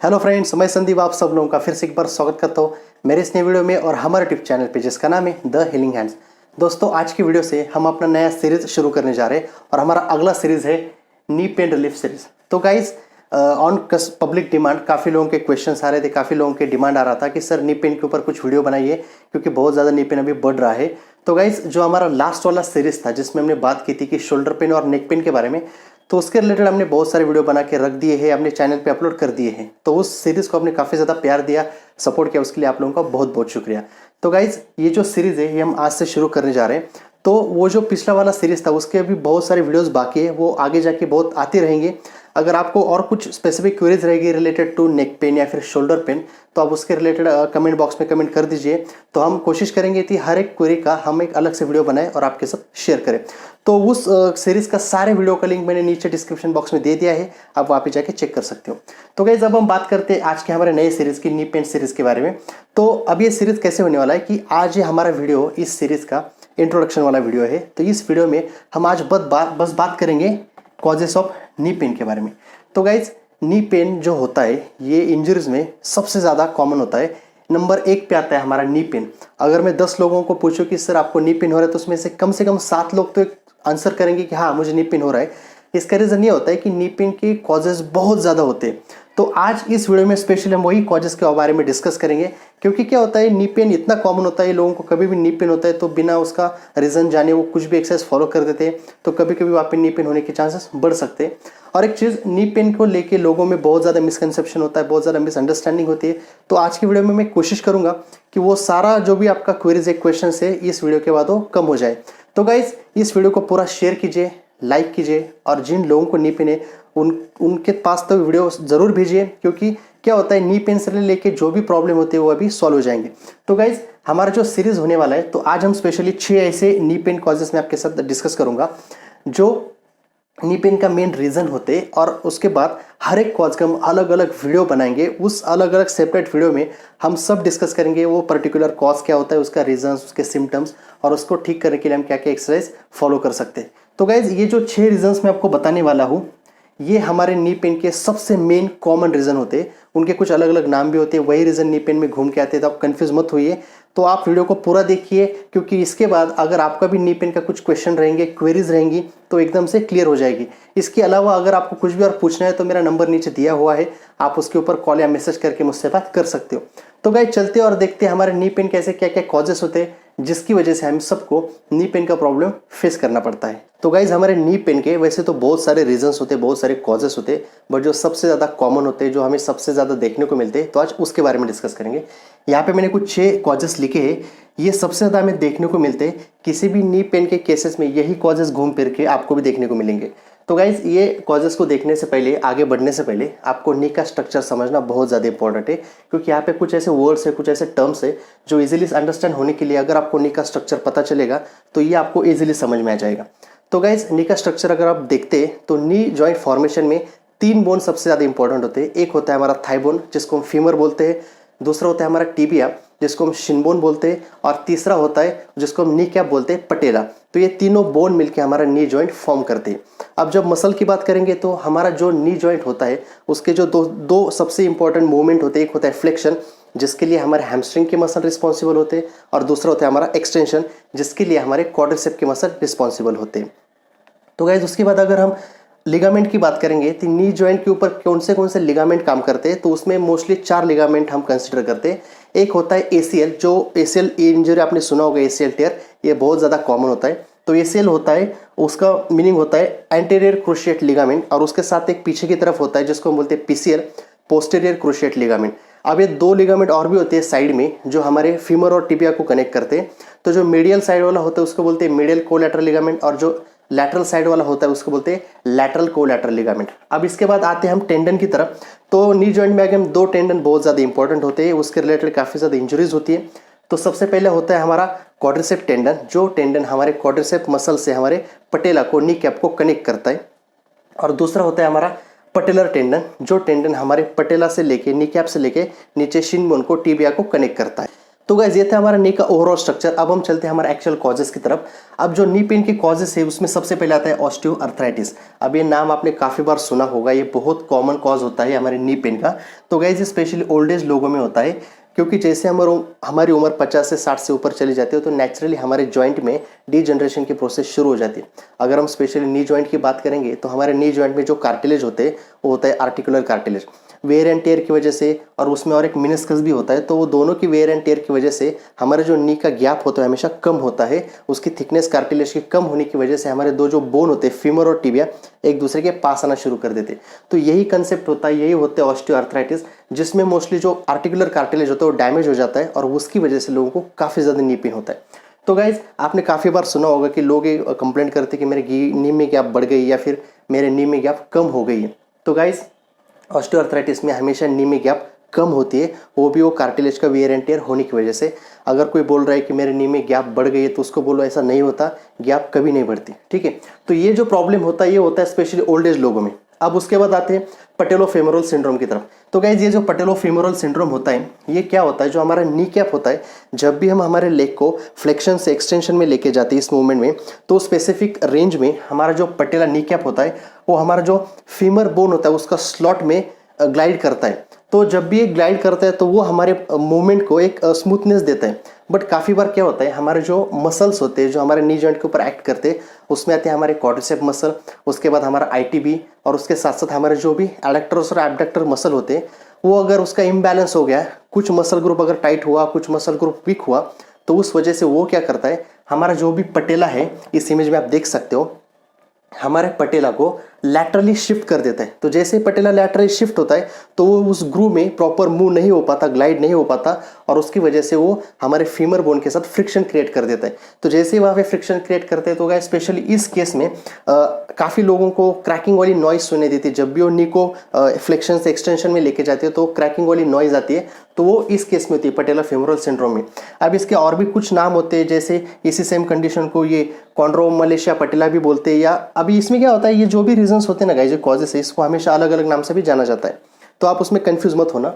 Hello friends, मैं संदीप आप सब लोगों का फिर से एक बार स्वागत करता हूँ मेरे इस नए वीडियो में और हमारे यूट्यूब चैनल पे जिसका नाम है द हीलिंग हैंड्स। दोस्तों, आज की वीडियो से हम अपना नया सीरीज शुरू करने जा रहे हैं और हमारा अगला सीरीज है नी पेन रिलीफ सीरीज। तो गाइज, ऑन पब्लिक डिमांड काफ़ी लोगों के क्वेश्चन आ रहे थे, काफ़ी लोगों के डिमांड आ रहा था कि सर नी पेन के ऊपर कुछ वीडियो बनाइए क्योंकि बहुत ज़्यादा नी पेन अभी बढ़ रहा है। तो गाइज, जो हमारा लास्ट वाला सीरीज था जिसमें हमने बात की थी कि शोल्डर पेन और नेक पेन के बारे में, तो उसके रिलेटेड हमने बहुत सारे वीडियो बना के रख दिए हैं, अपने चैनल पे अपलोड कर दिए हैं। तो उस सीरीज़ को आपने काफ़ी ज़्यादा प्यार दिया, सपोर्ट किया, उसके लिए आप लोगों का बहुत बहुत शुक्रिया। तो गाइज, ये जो सीरीज़ है ये हम आज से शुरू करने जा रहे हैं। तो वो जो पिछला वाला सीरीज़ था उसके अभी बहुत सारे वीडियोस बाकी है, वो आगे जाके बहुत आती रहेंगे। अगर आपको और कुछ स्पेसिफिक क्वेरीज रहेगी रिलेटेड टू नेक पेन या फिर शोल्डर पेन, तो आप उसके रिलेटेड कमेंट बॉक्स में कमेंट कर दीजिए। तो हम कोशिश करेंगे कि हर एक क्वेरी का हम एक अलग से वीडियो बनाएं और आपके साथ शेयर करें। तो उस सीरीज़ का सारे वीडियो का लिंक मैंने नीचे डिस्क्रिप्शन बॉक्स में दे दिया है, आप वहाँ पे जाके चेक कर सकते हो। तो गाइस, अब हम बात करते हैं आज के हमारे नए सीरीज़ की नी पेन सीरीज़ के बारे में। तो अब ये सीरीज़ कैसे होने वाला है कि आज ये हमारा वीडियो इस सीरीज़ का इंट्रोडक्शन वाला वीडियो है। तो इस वीडियो में हम आज बस बात करेंगे कॉजेस ऑफ नी पेन के बारे में। तो गाइज, नी पेन जो होता है ये इंजरीज में सबसे ज़्यादा कॉमन होता है। नंबर 1 पे आता है हमारा नी पेन। अगर मैं 10 लोगों को पूछूं कि सर आपको नी पेन हो रहा है, तो उसमें से कम 7 लोग तो आंसर करेंगे कि हाँ मुझे नी पेन हो रहा है। इसका रीज़न ये होता है कि नी पेन के कॉजेज़ बहुत ज़्यादा होते हैं। तो आज इस वीडियो में स्पेशली हम वही कॉजेज़ के बारे में डिस्कस करेंगे, क्योंकि क्या होता है नी पेन इतना कॉमन होता है, लोगों को कभी भी नी पेन होता है तो बिना उसका रीज़न जाने वो कुछ भी एक्सरसाइज फॉलो कर देते हैं, तो कभी कभी वहाँ पे नी पेन होने के चांसेस बढ़ सकते हैं। और एक चीज़, नी पेन को लेके लोगों में बहुत ज़्यादा मिसकंसेप्शन होता है, बहुत ज़्यादा मिसअंडरस्टैंडिंग होती है। तो आज की वीडियो में मैं कोशिश करूँगा कि वो सारा जो भी आपका क्वेरीज है, क्वेश्चन है, इस वीडियो के बाद वो कम हो जाए। तो गाइज, इस वीडियो को पूरा शेयर कीजिए, लाइक कीजिए और जिन लोगों को नी पेन है उनके पास तो वीडियो ज़रूर भेजिए, क्योंकि क्या होता है नी पेन से लेके जो भी प्रॉब्लम होती है वो अभी सॉल्व हो जाएंगे। तो गाइज, हमारा जो सीरीज़ होने वाला है, तो आज हम स्पेशली 6 ऐसे नी पेन कॉजेस में आपके साथ डिस्कस करूँगा जो नी पेन का मेन रीज़न होते हैं, और उसके बाद हर एक कॉज का हम अलग अलग वीडियो बनाएंगे। उस अलग अलग सेपरेट वीडियो में हम सब डिस्कस करेंगे वो पर्टिकुलर कॉज क्या होता है, उसका रीजंस, उसके सिम्टम्स और उसको ठीक करने के लिए हम क्या क्या एक्सरसाइज फॉलो कर सकते हैं। तो गाइज, ये जो 6 रीजंस मैं आपको बताने वाला हूँ ये हमारे नी पेन के सबसे मेन कॉमन रीज़न होते हैं। उनके कुछ अलग अलग नाम भी होते हैं, वही रीज़न नी पेन में घूम के आते हैं। तो आप कंफ्यूज मत होइए, तो आप वीडियो को पूरा देखिए, क्योंकि इसके बाद अगर आपका भी नी पेन का कुछ क्वेश्चन रहेंगे, क्वेरीज रहेंगी, तो एकदम से क्लियर हो जाएगी। इसके अलावा अगर आपको कुछ भी और पूछना है तो मेरा नंबर नीचे दिया हुआ है, आप उसके ऊपर कॉल या मैसेज करके मुझसे बात कर सकते हो। तो गाइस, चलते और देखते हैं हमारे नी पेन कैसे क्या क्या कॉजेस होते हैं जिसकी वजह से हम सबको नी पेन का प्रॉब्लम फेस करना पड़ता है। तो गाइज, हमारे नी पेन के वैसे तो बहुत सारे रीजंस होते हैं, बहुत सारे कॉजेस होते हैं, बट जो सबसे ज़्यादा कॉमन होते हैं, जो हमें सबसे ज़्यादा देखने को मिलते हैं, तो आज उसके बारे में डिस्कस करेंगे। यहाँ पे मैंने कुछ 6 कॉजेस लिखे हैं, ये सबसे ज़्यादा हमें देखने को मिलते हैं। किसी भी नी पेन के केसेस में यही कॉजेस घूम फिर के आपको भी देखने को मिलेंगे। तो गाइज, ये कॉजेस को देखने से पहले, आगे बढ़ने से पहले आपको नी का स्ट्रक्चर समझना बहुत ज़्यादा इंपॉर्टेंट है, क्योंकि यहाँ पे कुछ ऐसे वर्ड्स है, कुछ ऐसे टर्म्स है जो इजीली अंडरस्टैंड होने के लिए अगर आपको नी का स्ट्रक्चर पता चलेगा तो ये आपको इजीली समझ में आ जाएगा। तो गाइज, नी का स्ट्रक्चर अगर आप देखते हैं तो नी जॉइंट फॉर्मेशन में 3 बोन सबसे ज़्यादा इंपॉर्टेंट होते हैं। एक होता है हमारा थाई बोन जिसको हम फीमर बोलते हैं, दूसरा होता है हमारा टिबिया जिसको हम शिन बोन बोलते हैं, और तीसरा होता है जिसको हम नी कैप बोलते हैं, पटेला। तो ये तीनों बोन मिलके हमारा नी जॉइंट फॉर्म करते हैं। अब जब मसल की बात करेंगे तो हमारा जो नी जॉइंट होता है उसके जो दो सबसे इंपॉर्टेंट मूवमेंट होते हैं, एक होता है फ्लेक्शन जिसके लिए हमारे हैमस्ट्रिंग के मसल रिस्पॉन्सिबल होते हैं, और दूसरा होता है हमारा एक्सटेंशन जिसके लिए हमारे क्वाड्रिसेप के मसल रिस्पॉन्सिबल होते हैं। तो गाइज, उसके बाद अगर हम लिगामेंट की बात करेंगे तो नी जॉइंट के ऊपर कौन से लिगामेंट काम करते हैं, तो उसमें मोस्टली 4 लिगामेंट हम कंसिडर करते हैं। एक होता है एसीएल, जो एसीएल इंजरी आपने सुना होगा, एसीएल टेयर, ये बहुत ज़्यादा कॉमन होता है। तो एसीएल होता है, उसका मीनिंग होता है एंटीरियर क्रूशिएट लिगामेंट, और उसके साथ एक पीछे की तरफ होता है जिसको हम बोलते हैं पीसीएल, पोस्टीरियर क्रूशिएट लिगामेंट। अब ये 2 लिगामेंट और भी होते हैं साइड में जो हमारे फीमर और टिबिया को कनेक्ट करते हैं। तो जो मीडियल साइड वाला होता है उसको बोलते हैं मीडियल कोलैटरल लिगामेंट, और जो लैटरल साइड वाला होता है उसको बोलते हैं लैटरल कोलैटरल लिगामेंट। अब इसके बाद आते हैं हम टेंडन की तरफ। तो नी जॉइंट में अगर 2 टेंडन बहुत ज़्यादा इंपॉर्टेंट होते हैं, उसके रिलेटेड काफ़ी ज़्यादा इंजरीज होती है। तो सबसे पहले होता है हमारा क्वाड्रिसेप टेंडन, जो टेंडन हमारे क्वाड्रिसेप मसल से हमारे पटेला को, नी कैप को कनेक्ट करता है। और दूसरा होता है हमारा पटेलर टेंडन, जो टेंडन हमारे पटेला से लेके, नी कैप से लेके नीचे शिन बोन को, टिबिया को कनेक्ट करता है। तो गाइस ये था हमारा नी का ओवरऑल स्ट्रक्चर। अब हम चलते हैं हमारे एक्चुअल कॉजेस की तरफ। अब जो नी पेन के कॉजेस है उसमें सबसे पहले आता है ऑस्टियोआर्थराइटिस। अब ये नाम आपने काफ़ी बार सुना होगा, ये बहुत कॉमन कॉज होता है हमारे नी पेन का। तो गाइस ये स्पेशली ओल्ड एज लोगों में होता है, क्योंकि जैसे हमारी उम्र 50 से 60 से ऊपर चली जाती है तो नेचुरली हमारे जॉइंट में डीजनरेशन की प्रोसेस शुरू हो जाती है। अगर हम स्पेशली नी जॉइंट की बात करेंगे तो हमारे नी जॉइंट में जो कार्टिलेज होते हैं वो होता है articular cartilage. Wear and tear की वजह से, और उसमें और एक मेनिस्कस भी होता है, तो वो दोनों की वेयर एंड टेयर की वजह से हमारा जो नी का गैप होता है हमेशा कम होता है। उसकी थिकनेस कार्टिलेज की कम होने की वजह से हमारे दो जो बोन होते हैं फीमर और टिबिया एक दूसरे के पास आना शुरू कर देते। तो यही कंसेप्ट होता है, यही होता है ऑस्टियोआर्थराइटिस, जिसमें मोस्टली जो आर्टिकुलर कार्टिलेज होता है वो डैमेज हो जाता है और उसकी वजह से लोगों को काफ़ी ज़्यादा नी पेन होता है। तो गाइज आपने काफ़ी बार सुना होगा कि लोग ये कंप्लेंट करते हैं कि मेरे नी में गैप बढ़ गई या फिर मेरे नी में गैप कम हो गई है। तो गाइज ऑस्टियोआर्थराइटिस में हमेशा नी में गैप कम होती है, वो भी वो कार्टिलेज का वेयर एंड टेयर होने की वजह से। अगर कोई बोल रहा है कि मेरे नी में गैप बढ़ गई है तो उसको बोलो ऐसा नहीं होता, गैप कभी नहीं बढ़ती, ठीक है। तो ये जो प्रॉब्लम होता है ये होता है स्पेशली ओल्ड एज लोगों में। अब उसके बाद आते हैं पटेलोफेमोरल सिंड्रोम की तरफ। तो गाइज ये जो पटेलोफेमोरल सिंड्रोम होता है ये क्या होता है, जो हमारा नी कैप होता है, जब भी हम हमारे लेग को फ्लेक्शन से एक्सटेंशन में लेके जाते हैं इस मूवमेंट में, तो स्पेसिफिक रेंज में हमारा जो पटेला नी कैप होता है वो हमारा जो फीमर बोन होता है उसका स्लॉट में ग्लाइड करता है। तो जब भी ये ग्लाइड करता है तो वो हमारे मूवमेंट को एक स्मूथनेस देता है। बट काफ़ी बार क्या होता है, हमारे जो मसल्स होते हैं जो हमारे नी जॉइंट के ऊपर एक्ट करते हैं उसमें आते हैं हमारे क्वाड्रिसेप मसल, उसके बाद हमारा आईटीबी, और उसके साथ साथ हमारे जो भी एडक्टर्स और एबडक्टर मसल होते हैं वो अगर उसका इम्बैलेंस हो गया, कुछ मसल ग्रुप अगर टाइट हुआ, कुछ मसल ग्रुप वीक हुआ, तो उस वजह से वो क्या करता है, हमारा जो भी पटेला है, इस इमेज में आप देख सकते हो, हमारे पटेला को लैटरली शिफ्ट कर देता है। तो जैसे पटेला लैटरली शिफ्ट होता है तो वो उस ग्रूव में प्रॉपर मूव नहीं हो पाता, ग्लाइड नहीं हो पाता, और उसकी वजह से वो हमारे फीमर बोन के साथ फ्रिक्शन क्रिएट कर देता है। तो जैसे ही वहाँ पे फ्रिक्शन क्रिएट करते हैं तो गाइस स्पेशली इस केस में काफ़ी लोगों को क्रैकिंग वाली नॉइज सुनाई देती है। जब भी वो नी को फ्लेक्शन से एक्सटेंशन में लेके जाती है तो क्रैकिंग वाली नॉइज आती है, तो वो इस केस में होती है पटेलोफेमोरल सिंड्रोम में। अब इसके और भी कुछ नाम होते हैं, जैसे इसी सेम कंडीशन को ये कॉन्ड्रोमलेशिया पटेला भी बोलते हैं, या अभी इसमें क्या होता है, ये जो भी रीजंस होते हैं ना गाइस, जो कॉजेस है, इसको हमेशा अलग अलग नाम से भी जाना जाता है, तो आप उसमें कंफ्यूज मत होना।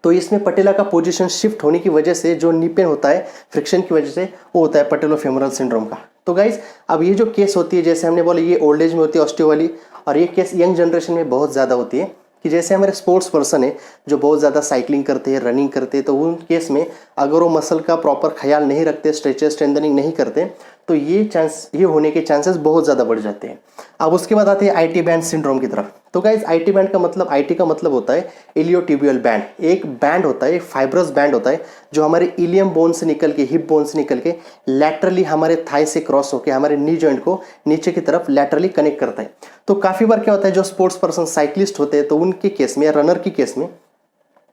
तो इसमें पटेला का पोजीशन शिफ्ट होने की वजह से जो नी पेन होता है फ्रिक्शन की वजह से, वो होता है पटेलोफेमोरल सिंड्रोम का। तो गाइस अब ये जो केस होती है, जैसे हमने बोला ये ओल्ड एज में होती है ऑस्टियो वाली, और ये केस यंग जनरेशन में बहुत ज़्यादा होती है, कि जैसे हमारे स्पोर्ट्स पर्सन है जो बहुत ज़्यादा साइकिलिंग करते हैं, रनिंग करते हैं, तो उन केस में अगर वो मसल का प्रॉपर ख्याल नहीं रखते, स्ट्रेचेस स्ट्रेंथनिंग नहीं करते, तो ये होने के चांसेस बहुत ज़्यादा बढ़ जाते हैं। अब उसके बाद आते हैं आईटी बैंड सिंड्रोम की तरफ। तो गाइस आईटी बैंड का मतलब, आईटी का मतलब होता है इलियोटिबियल बैंड। एक बैंड होता है, एक फाइब्रस बैंड होता है जो हमारे इलियम बोन से निकल के, हिप बोन से निकल के लैटरली हमारे थाई से क्रॉस होकर हमारे नी जॉइंट को नीचे की तरफ लैटरली कनेक्ट करता है। तो काफ़ी बार क्या होता है, जो स्पोर्ट्स पर्सन साइक्लिस्ट होते हैं तो उनके केस में या रनर की केस में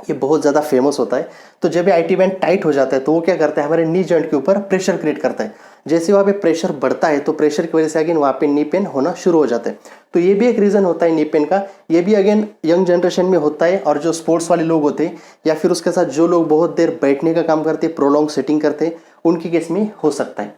ये बहुत ज़्यादा फेमस होता है। तो जब ये आईटी बैंड टाइट हो जाता है तो वो क्या करता है, हमारे नी जॉइंट के ऊपर प्रेशर क्रिएट करता है। जैसे वहाँ पे प्रेशर बढ़ता है तो प्रेशर की वजह से अगेन वहाँ पे नी पेन होना शुरू हो जाता है। तो ये भी एक रीज़न होता है नी पेन का। ये भी अगेन यंग जनरेशन में होता है, और जो स्पोर्ट्स वाले लोग होते हैं या फिर उसके साथ जो लोग बहुत देर बैठने का काम करते हैं, प्रोलॉन्ग सिटिंग करते हैं, उनकी केस में हो सकता है।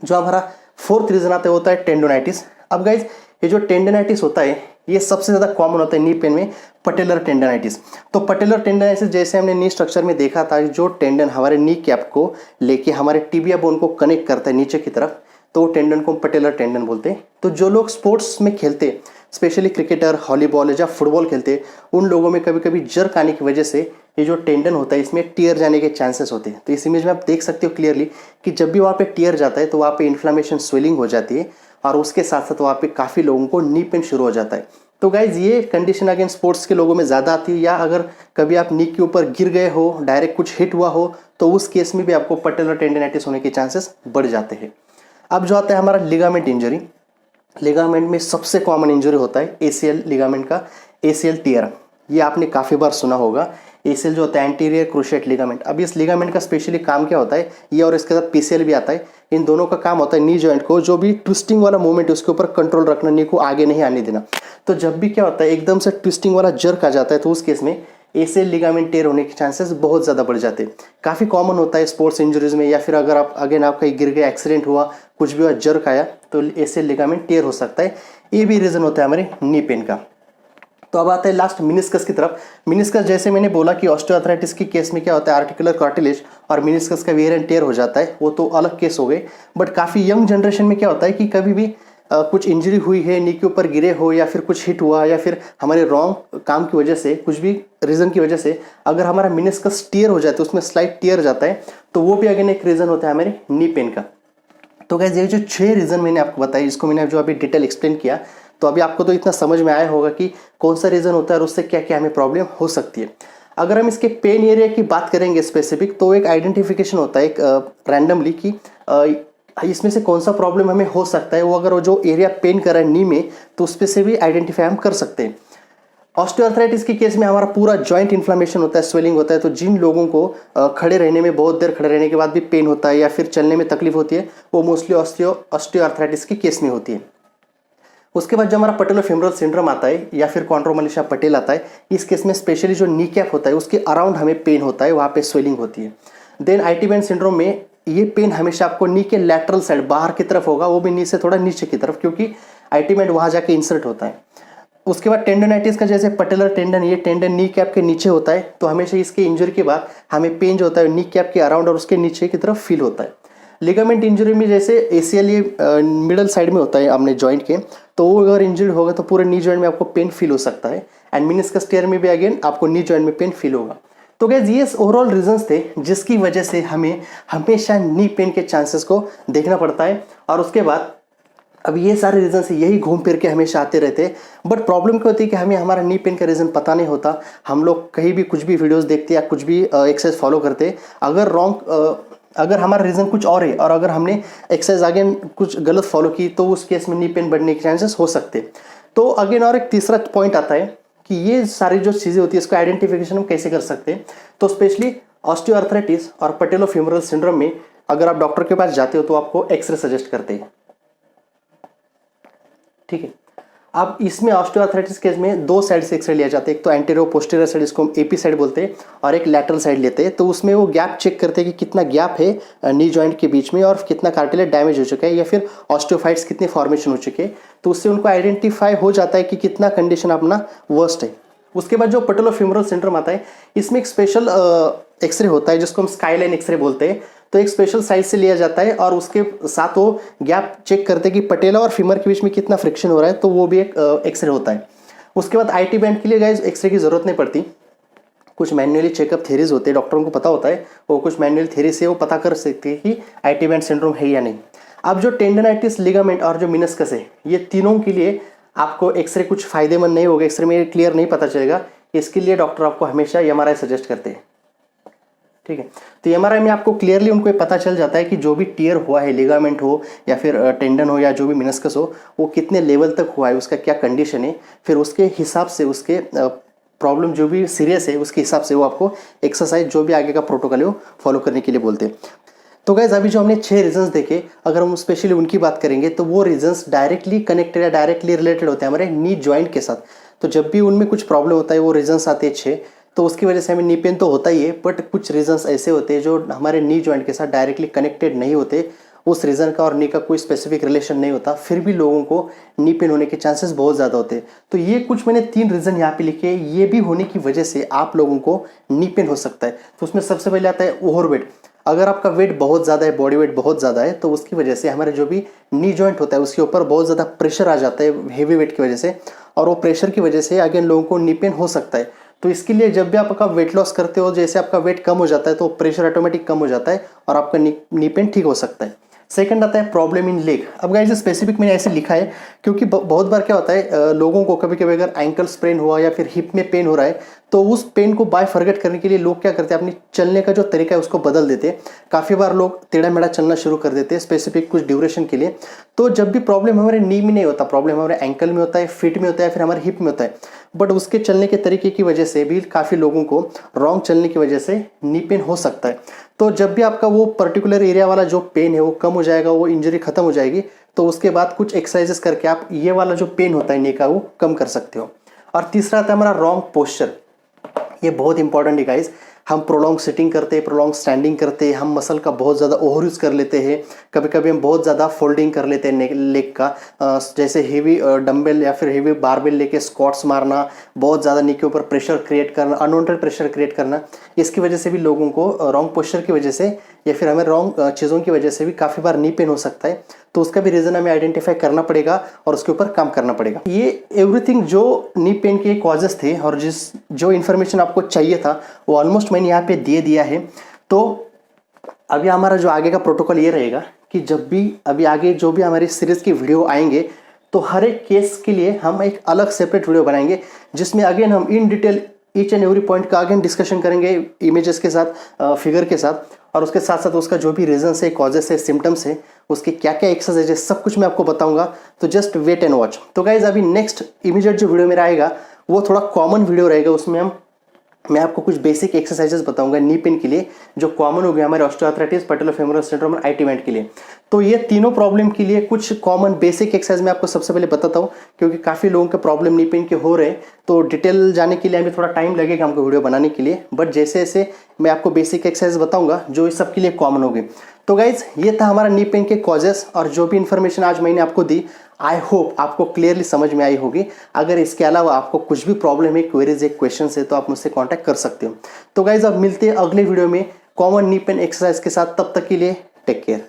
जो हमारा फोर्थ रीज़न आता है होता है टेंडोनाइटिस। अब गाइज ये जो टेंडोनाइटिस होता है ये सबसे ज़्यादा कॉमन होता है नी पेन में, पटेलर टेंडोनाइटिस। तो पटेलर टेंडोनाइटिस जैसे हमने नी स्ट्रक्चर में देखा था, जो टेंडन हमारे नी कैप को लेके हमारे टिबिया बोन को कनेक्ट करता है नीचे की तरफ, तो वो टेंडन को पटेलर टेंडन बोलते हैं। तो जो लोग स्पोर्ट्स में खेलते, स्पेशली क्रिकेटर, वॉलीबॉल या फुटबॉल खेलते, उन लोगों में कभी कभी जर्क आने की वजह से ये जो टेंडन होता है इसमें टियर जाने के चांसेस होते हैं। तो इस इमेज में आप देख सकते हो क्लियरली कि जब भी वहाँ पे टियर जाता है तो वहाँ पे इन्फ्लेमेशन, स्वेलिंग हो जाती है, और उसके साथ साथ वहाँ पे काफ़ी लोगों को नी पेन शुरू हो जाता है। तो गाइज ये कंडीशन अगेन स्पोर्ट्स के लोगों में ज़्यादा आती है, या अगर कभी आप नी के ऊपर गिर गए हो, डायरेक्ट कुछ हिट हुआ हो, तो उस केस में भी आपको पटेलर टेंडोनाइटिस होने के चांसेस बढ़ जाते हैं। अब जो आता है हमारा लिगामेंट इंजरी। लिगामेंट में सबसे कॉमन इंजरी होता है एसीएल लिगामेंट का, एसीएल टियर। ये आपने काफ़ी बार सुना होगा। एसीएल जो होता है एंटीरियर क्रूशिएट लिगामेंट। अब इस लिगामेंट का स्पेशली काम क्या होता है, ये और इसके साथ पीसीएल भी आता है, इन दोनों का काम होता है नी जॉइंट को, जो भी ट्विस्टिंग वाला मूवमेंट है उसके ऊपर कंट्रोल रखना, नी को आगे नहीं आने देना। तो जब भी क्या होता है एकदम से ट्विस्टिंग वाला जर्क आ जाता है तो उस केस में एसीएल लिगामेंट टेयर होने के चांसेस बहुत ज़्यादा बढ़ जाते हैं। काफ़ी कॉमन होता है स्पोर्ट्स इंजरीज में, या फिर अगर आप अगेन आप कहीं गिर गए, एक्सीडेंट हुआ, कुछ भी हुआ, जर्क आया, तो एसीएल लिगामेंट टेयर हो सकता है। ये भी रीज़न होता है हमारे नी पेन का। तो अब आता है लास्ट मिनिस्कस की तरफ। मिनिस्कस जैसे मैंने बोला कि ऑस्टियोआर्थराइटिस की केस में क्या होता है, आर्टिकुलर कार्टिलेज और मिनिस्कस का वेयर एंड टेयर हो जाता है, वो तो अलग केस हो गए। बट काफ़ी यंग जनरेशन में क्या होता है कि कभी भी कुछ इंजरी हुई है, नी के ऊपर गिरे हो या फिर कुछ हिट हुआ या फिर हमारे रॉन्ग काम की वजह से, कुछ भी रीज़न की वजह से अगर हमारा मिनिस्कस टियर हो जाता है, उसमें स्लाइट टियर जाता है, तो वो भी अगेन एक रीज़न होता है हमारे नी पेन का। तो गाइस ये जो 6 रीज़न मैंने आपको बताई, इसको मैंने जो अभी डिटेल एक्सप्लेन किया, तो अभी आपको तो इतना समझ में आया होगा कि कौन सा रीज़न होता है और उससे क्या क्या हमें प्रॉब्लम हो सकती है। अगर हम इसके पेन एरिया की बात करेंगे स्पेसिफिक, तो एक आइडेंटिफिकेशन होता है एक रैंडमली कि इसमें से कौन सा प्रॉब्लम हमें हो सकता है। वो अगर वो जो एरिया पेन कर रहा है नी में, तो उस पर से भी आइडेंटिफाई हम कर सकते हैं। ऑस्टियोआर्थराइटिस की केस में हमारा पूरा जॉइंट इन्फ्लामेशन होता है, स्वेलिंग होता है। तो जिन लोगों को खड़े रहने में, बहुत देर खड़े रहने के बाद भी पेन होता है या फिर चलने में तकलीफ होती है, वो मोस्टली ऑस्टियोआर्थराइटिस की केस में होती है। उसके बाद जो हमारा पटेलोफेमोरल सिंड्रोम आता है या फिर कॉन्ड्रोमालेशिया पटेल आता है, इस केस में स्पेशली जो नी कैप होता है उसके अराउंड हमें पेन होता है, वहाँ पे स्वेलिंग होती है। देन IT बैंड सिंड्रोम में ये पेन हमेशा आपको नी के लैटरल साइड, बाहर की तरफ होगा, वो भी नी से थोड़ा नीचे की तरफ, क्योंकि IT बैंड वहाँ जाके इंसर्ट होता है। उसके बाद टेंडनाइटिस का, जैसे पटेलर टेंडन, ये टेंडन नी कैप के नीचे होता है, तो हमेशा इसके इंजरी के बाद हमें पेन जो होता है नी कैप के अराउंड और उसके नीचे की तरफ फील होता है। लिगामेंट इंजरी में जैसे ACL ये मिडल साइड में होता है अपने जॉइंट के, तो वो अगर इंजर्ड होगा तो पूरे नी जॉइंट में आपको पेन फील हो सकता है। एंड मिनिस्कस टियर में भी अगेन आपको नी जॉइंट में पेन फील होगा। तो गाइस ये ओवरऑल रीजंस थे जिसकी वजह से हमें हमेशा नी पेन के चांसेस को देखना पड़ता है। और उसके बाद अब ये सारे रीजन से यही घूम फिर के हमेशा आते रहते हैं। बट प्रॉब्लम क्या होती है कि हमें हमारा नी पेन का रीज़न पता नहीं होता। हम लोग कहीं भी कुछ भी वीडियोस देखते या कुछ भी एक्सरसाइज फॉलो करते, अगर हमारा रीज़न कुछ और है और अगर हमने एक्सरसाइज अगेन कुछ गलत फॉलो की, तो उस केस में नी पेन बढ़ने के चांसेस हो सकते। तो अगेन और एक तीसरा पॉइंट आता है कि ये सारी जो चीज़ें होती है इसको आइडेंटिफिकेशन हम कैसे कर सकते हैं। तो स्पेशली ऑस्टियोआर्थराइटिस और पटेलोफेमोरल सिंड्रोम में अगर आप डॉक्टर के पास जाते हो तो आपको एक्सरे सजेस्ट करते हैं, ठीक है। अब इसमें ऑस्टियोआर्थराइटिस केस में 2 साइड से एक्सरे लिया जाता है, एक तो एंटीरियर पोस्टीरियर साइड, इसको हम AP साइड बोलते हैं, और एक लैटरल साइड लेते हैं। तो उसमें वो गैप चेक करते हैं कि कितना गैप है नी जॉइंट के बीच में और कितना कार्टिलेज डैमेज हो चुका है या फिर ऑस्टियोफाइट्स कितने फॉर्मेशन हो चुके हैं। तो उससे उनको आइडेंटिफाई हो जाता है कि कितना कंडीशन अपना वर्स्ट है। उसके बाद जो पटेलोफेमोरल सिंड्रोम आता है, इसमें एक स्पेशल एक्सरे होता है जिसको हम स्काईलाइन एक्सरे बोलते हैं। तो एक स्पेशल साइज से लिया जाता है और उसके साथ वो गैप चेक करते हैं कि पटेला और फीमर के बीच में कितना फ्रिक्शन हो रहा है, तो वो भी एक एक्सरे होता है। उसके बाद IT बैंड के लिए गाइस एक्सरे की ज़रूरत नहीं पड़ती, कुछ मैन्युअली चेकअप थेरीज होते हैं, डॉक्टरों को पता होता है, वो कुछ मैन्युअल थेरी से वो पता कर सकते हैं कि IT बैंड सिंड्रोम है या नहीं। अब जो टेंडनाइटिस, लिगामेंट और जो मिनिस्कस है, ये तीनों के लिए आपको एक्सरे कुछ फायदेमंद नहीं होगा, एक्सरे में क्लियर नहीं पता चलेगा। इसके लिए डॉक्टर आपको हमेशा MRI सजेस्ट करते हैं, ठीक है। तो MRI में आपको क्लियरली उनको पता चल जाता है कि जो भी टियर हुआ है, लिगामेंट हो या फिर टेंडन हो या जो भी मिनिस्कस हो, वो कितने लेवल तक हुआ है, उसका क्या कंडीशन है। फिर उसके हिसाब से, उसके प्रॉब्लम जो भी सीरियस है उसके हिसाब से वो आपको एक्सरसाइज जो भी आगे का प्रोटोकॉल है वो फॉलो करने के लिए बोलते हैं। तो गाइज अभी जो हमने 6 रीजंस देखे, अगर हम स्पेशली उनकी बात करेंगे तो वो रीजंस डायरेक्टली कनेक्टेड या डायरेक्टली रिलेटेड होते हैं हमारे नी जॉइंट के साथ। तो जब भी उनमें कुछ प्रॉब्लम होता है, वो रीजंस आते हैं 6, तो उसकी वजह से हमें नी पेन तो होता ही है। बट कुछ रीजंस ऐसे होते हैं जो हमारे नी जॉइंट के साथ डायरेक्टली कनेक्टेड नहीं होते, उस रीज़न का और नी का कोई स्पेसिफिक रिलेशन नहीं होता, फिर भी लोगों को नी पेन होने के चांसेस बहुत ज़्यादा होते हैं। तो ये कुछ मैंने 3 रीज़न यहाँ पे लिखे, ये भी होने की वजह से आप लोगों को नी पेन हो सकता है। तो उसमें सबसे पहले आता है ओवरवेट। अगर आपका वेट बहुत ज़्यादा है, बॉडी वेट बहुत ज़्यादा है, तो उसकी वजह से हमारे जो भी नी जॉइंट होता है उसके ऊपर बहुत ज़्यादा प्रेशर आ जाता है हेवी वेट की वजह से, और वो प्रेशर की वजह से अगेन लोगों को नी पेन हो सकता है। तो इसके लिए जब भी आपका वेट लॉस करते हो, जैसे आपका वेट कम हो जाता है तो प्रेशर ऑटोमेटिक कम हो जाता है और आपका नी पेन ठीक हो सकता है। सेकंड आता है प्रॉब्लम इन लेग। अब गाइस स्पेसिफिक मैंने ऐसे लिखा है क्योंकि बहुत बार क्या होता है, लोगों को कभी कभी अगर एंकल स्प्रेन हुआ या फिर हिप में पेन हो रहा है, तो उस पेन को बाय फॉरगेट करने के लिए लोग क्या करते हैं, अपनी चलने का जो तरीका है उसको बदल देते हैं। काफ़ी बार लोग टेढ़ा मेढ़ा चलना शुरू कर देते हैं स्पेसिफिक कुछ ड्यूरेशन के लिए। तो जब भी प्रॉब्लम हमारे नी में नहीं होता, प्रॉब्लम हमारे एंकल में होता है, फिट में होता है, फिर हमारे हिप में होता है, बट उसके चलने के तरीके की वजह से भी काफ़ी लोगों को रॉन्ग चलने की वजह से नी पेन हो सकता है। तो जब भी आपका वो पर्टिकुलर एरिया वाला जो पेन है वो कम हो जाएगा, वो इंजरी खत्म हो जाएगी, तो उसके बाद कुछ एक्सरसाइजेस करके आप ये वाला जो पेन होता है नी का वो कम कर सकते हो। और तीसरा आता है हमारा रॉन्ग पोस्चर। ये बहुत इंपॉर्टेंट है गाइस। हम प्रोलॉन्ग सिटिंग करते हैं, प्रोलॉन्ग स्टैंडिंग करते हैं, हम मसल का बहुत ज़्यादा ओवर यूज़ कर लेते हैं, कभी कभी हम बहुत ज़्यादा फोल्डिंग कर लेते हैं लेग का, जैसे हेवी डंबल या फिर हेवी बारबेल लेके स्क्वाट्स मारना, बहुत ज़्यादा नी के ऊपर प्रेशर क्रिएट करना, अनवांटेड प्रेशर क्रिएट करना। इसकी वजह से भी लोगों को रॉन्ग पोस्चर की वजह से या फिर हमें रॉन्ग चीज़ों की वजह से भी काफ़ी बार नी पेन हो सकता है। तो उसका भी रीज़न हमें आइडेंटिफाई करना पड़ेगा और उसके ऊपर काम करना पड़ेगा। ये एवरीथिंग जो नी पेन के कॉजेस थे और जो इन्फॉर्मेशन आपको चाहिए था वो ऑलमोस्ट मैंने यहाँ पे दे दिया है। तो अभी हमारा जो आगे का प्रोटोकॉल ये रहेगा कि जब भी अभी आगे जो भी हमारी सीरीज़ की वीडियो आएंगे तो हर एक केस के लिए हम एक अलग सेपरेट वीडियो बनाएंगे, जिसमें अगेन हम in detail each and every point का अगेन डिस्कशन करेंगे इमेजेस के साथ, फिगर के साथ, और उसके साथ साथ उसका जो भी रीजंस है, कॉजेस है, सिम्टम्स है, उसके क्या क्या एक्सरसाइज है, सब कुछ मैं आपको बताऊंगा। तो जस्ट वेट एंड वॉच। तो गाइज अभी नेक्स्ट इमीडिएट जो वीडियो मेरा आएगा वो थोड़ा कॉमन वीडियो रहेगा। उसमें मैं आपको कुछ बेसिक एक्सरसाइजेस बताऊंगा नी पेन के लिए जो कॉमन हो गया हमारे ऑस्टियोआर्थराइटिस, पैटेलोफेमोरल सिंड्रोम और IT जॉइंट के लिए। तो ये तीनों प्रॉब्लम के लिए कुछ कॉमन बेसिक एक्सरसाइज मैं आपको सबसे पहले बताता हूँ, क्योंकि काफ़ी लोगों के प्रॉब्लम नी पेन के हो रहे हैं। तो डिटेल जाने के लिए हमें थोड़ा टाइम लगेगा हमको वीडियो बनाने के लिए, बट जैसे जैसे मैं आपको बेसिक एक्सरसाइज बताऊंगा जो इस सब के लिए कॉमन होगी। तो गाइज ये था हमारा नी पेन के कॉजेस, और जो भी इन्फॉर्मेशन आज मैंने आपको दी आई होप आपको क्लियरली समझ में आई होगी। अगर इसके अलावा आपको कुछ भी प्रॉब्लम है, क्वेरीज है, क्वेश्चन है, तो आप मुझसे कांटेक्ट कर सकते हो। तो गाइज अब मिलते हैं अगले वीडियो में कॉमन नी पेन एक्सरसाइज के साथ। तब तक के लिए टेक केयर।